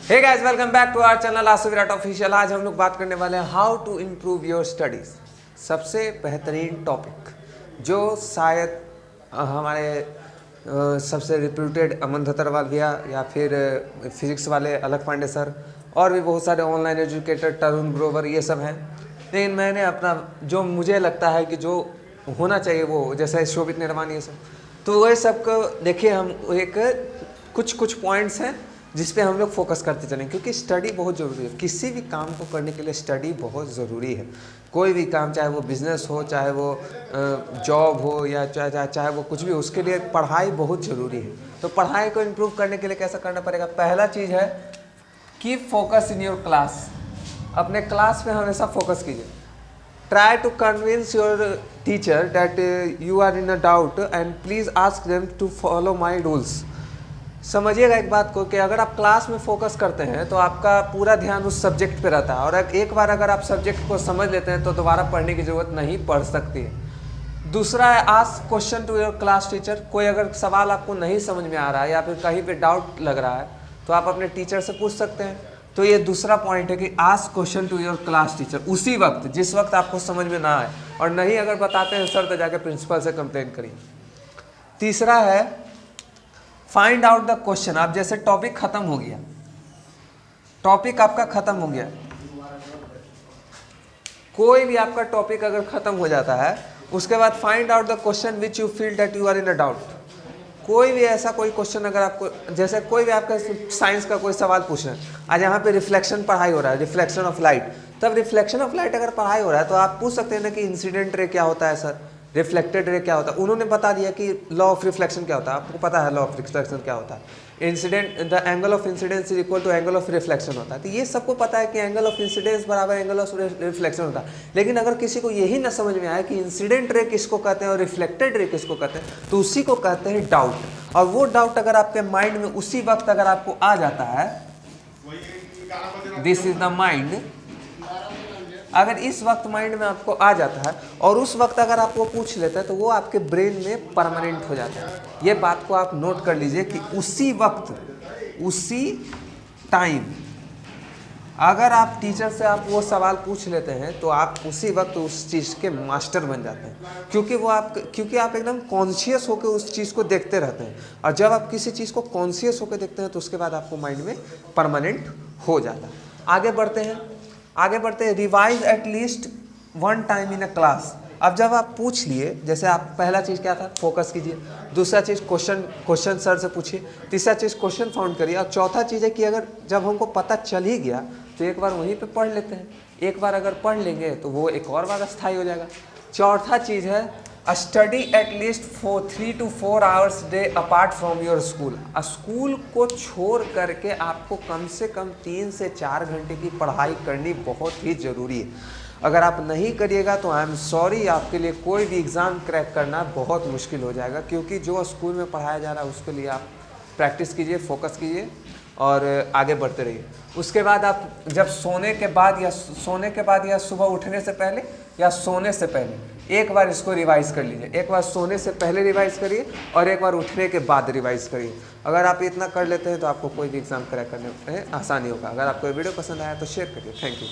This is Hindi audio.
Hey guys, welcome back to our channel Aasu Virat official. आज हम लोग बात करने वाले हैं how to improve your studies. सबसे बेहतरीन टॉपिक जो शायद हमारे सबसे रिप्यूटेड अमन धतरवाल भैया या फिर फिजिक्स वाले अलग पांडे सर और भी बहुत सारे ऑनलाइन एजुकेटर तरुण ग्रोवर ये सब हैं। लेकिन मैंने अपना जो मुझे लगता है कि जो होना चाहिए वो जैसे शोभित निर्माण ये सब, तो वही सब को देखिए हम एक कुछ पॉइंट्स हैं जिस पे हम लोग फोकस करते चलें, क्योंकि स्टडी बहुत ज़रूरी है। किसी भी काम को करने के लिए स्टडी बहुत ज़रूरी है। कोई भी काम, चाहे वो बिज़नेस हो, चाहे वो जॉब हो या चाहे वो कुछ भी हो, उसके लिए पढ़ाई बहुत ज़रूरी है। तो पढ़ाई को इम्प्रूव करने के लिए कैसा करना पड़ेगा? पहला चीज़ है keep focus in your class. अपने क्लास में हमेशा फोकस कीजिए। Try to convince your teacher that you are in a doubt and please ask them to follow my rules. समझिएगा एक बात को कि अगर आप क्लास में फोकस करते हैं तो आपका पूरा ध्यान उस सब्जेक्ट पे रहता है, और एक बार अगर आप सब्जेक्ट को समझ लेते हैं तो दोबारा पढ़ने की ज़रूरत नहीं पड़ सकती है। दूसरा है ask question to your class teacher. कोई अगर सवाल आपको नहीं समझ में आ रहा है या फिर कहीं पे डाउट लग रहा है तो आप अपने टीचर से पूछ सकते हैं। तो ये दूसरा पॉइंट है कि ask question to your class teacher उसी वक्त जिस वक्त आपको समझ में ना आए, और नहीं अगर बताते हैं सर तो जाके प्रिंसिपल से कंप्लेन करिए। तीसरा है फाइंड आउट द क्वेश्चन। आप जैसे टॉपिक खत्म हो गया, टॉपिक आपका खत्म हो गया, कोई भी आपका टॉपिक अगर खत्म हो जाता है उसके बाद find out the question which you feel that you are in a doubt. कोई भी ऐसा कोई क्वेश्चन अगर आपको, जैसे कोई भी आपका साइंस का कोई सवाल पूछ रहे हैं, आज यहाँ पे रिफ्लेक्शन पढ़ाई हो रहा है, रिफ्लेक्शन ऑफ लाइट, तब रिफ्लेक्शन ऑफ लाइट अगर पढ़ाई हो रहा है तो आप पूछ सकते हैं ना कि इंसिडेंट रे क्या होता है सर, रिफ्लेक्टेड रे क्या होता है। उन्होंने बता दिया कि लॉ ऑफ रिफ्लेक्शन क्या होता है, आपको पता है लॉ ऑफ रिफ्लेक्शन क्या होता है। Incident the angle of incidence is equal to angle of reflection होता है। तो ये सबको पता है कि एंगल ऑफ इंसिडेंस बराबर एंगल ऑफ रिफ्लेक्शन होता है। लेकिन अगर किसी को यही ना समझ में आए कि इंसिडेंट रे किसको कहते हैं और रिफ्लेक्टेड रे किसको कहते हैं, तो उसी को कहते हैं डाउट। और वो डाउट अगर आपके माइंड में उसी वक्त अगर आपको आ जाता है, दिस इज द माइंड, अगर इस वक्त माइंड में आपको आ जाता है और उस वक्त अगर आप वो पूछ लेते हैं तो वो आपके ब्रेन में परमानेंट हो जाता है। ये बात को आप नोट कर लीजिए कि उसी वक्त, उसी टाइम अगर आप टीचर से आप वो सवाल पूछ लेते हैं तो आप उसी वक्त उस चीज़ के मास्टर बन जाते हैं, क्योंकि आप एकदम कॉन्शियस होकर उस चीज़ को देखते रहते हैं। और जब आप किसी चीज़ को कॉन्शियस होकर देखते हैं तो उसके बाद आपको माइंड में परमानेंट हो जाता है। आगे बढ़ते हैं। Revise at least one time in a class. अब जब आप पूछ लिए, जैसे आप पहला चीज़ क्या था, फोकस कीजिए। दूसरा चीज़ क्वेश्चन सर से पूछिए। तीसरा चीज़ क्वेश्चन फाउंड करिए। और चौथा चीज़ है कि अगर जब हमको पता चल ही गया तो एक बार वहीं पे पढ़ लेते हैं। एक बार अगर पढ़ लेंगे तो वो एक और बार स्थायी हो जाएगा। चौथा चीज़ है study at least 3 to 4 hours day apart from your school. School को छोड़ करके आपको कम से कम 3 से 4 घंटे की पढ़ाई करनी बहुत ही ज़रूरी है। अगर आप नहीं करिएगा तो आई एम सॉरी, आपके लिए कोई भी एग्ज़ाम क्रैक करना बहुत मुश्किल हो जाएगा। क्योंकि जो स्कूल में पढ़ाया जा रहा है उसके लिए आप प्रैक्टिस कीजिए, फोकस कीजिए और आगे बढ़ते रहिए। उसके बाद आप जब सोने के बाद या सुबह उठने से पहले या सोने से पहले एक बार इसको रिवाइज़ कर लीजिए। एक बार सोने से पहले रिवाइज़ करिए और एक बार उठने के बाद रिवाइज़ करिए। अगर आप इतना कर लेते हैं तो आपको कोई भी एग्ज़ाम क्रैक करने में आसानी होगा। अगर आपको वीडियो पसंद आया तो शेयर करिए। Thank you.